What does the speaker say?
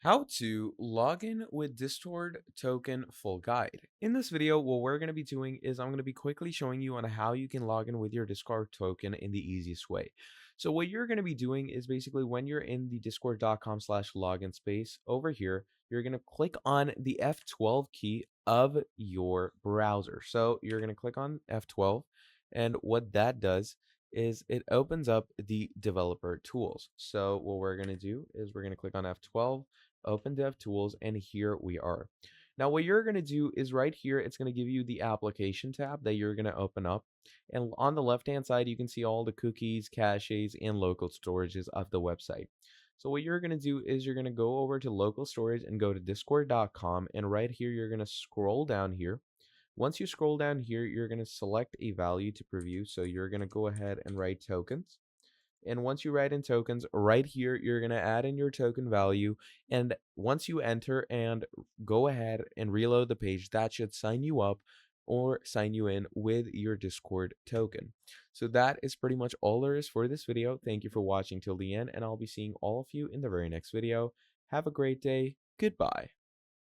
How to log in with Discord token full guide. In this video, what we're going to be doing is I'm going to be quickly showing you on how you can log in with your Discord token in the easiest way. So what you're going to be doing is basically when you're in the discord.com/login space over here, you're going to click on the F12 key of your browser. So you're going to click on F12, and what that does is it opens up the developer tools. So what we're going to do is we're going to click on F12, open DevTools, and here we are. Now, what you're going to do is right here, it's going to give you the application tab that you're going to open up. And on the left-hand side, you can see all the cookies, caches, and local storages of the website. So what you're going to do is you're going to go over to local storage and go to discord.com. And right here, you're going to scroll down here. Once you scroll down here, you're going to select a value to preview. So you're going to go ahead and write tokens. And once you write in tokens, right here, you're going to add in your token value. And once you enter and go ahead and reload the page, that should sign you up or sign you in with your Discord token. So that is pretty much all there is for this video. Thank you for watching till the end, and I'll be seeing all of you in the very next video. Have a great day. Goodbye.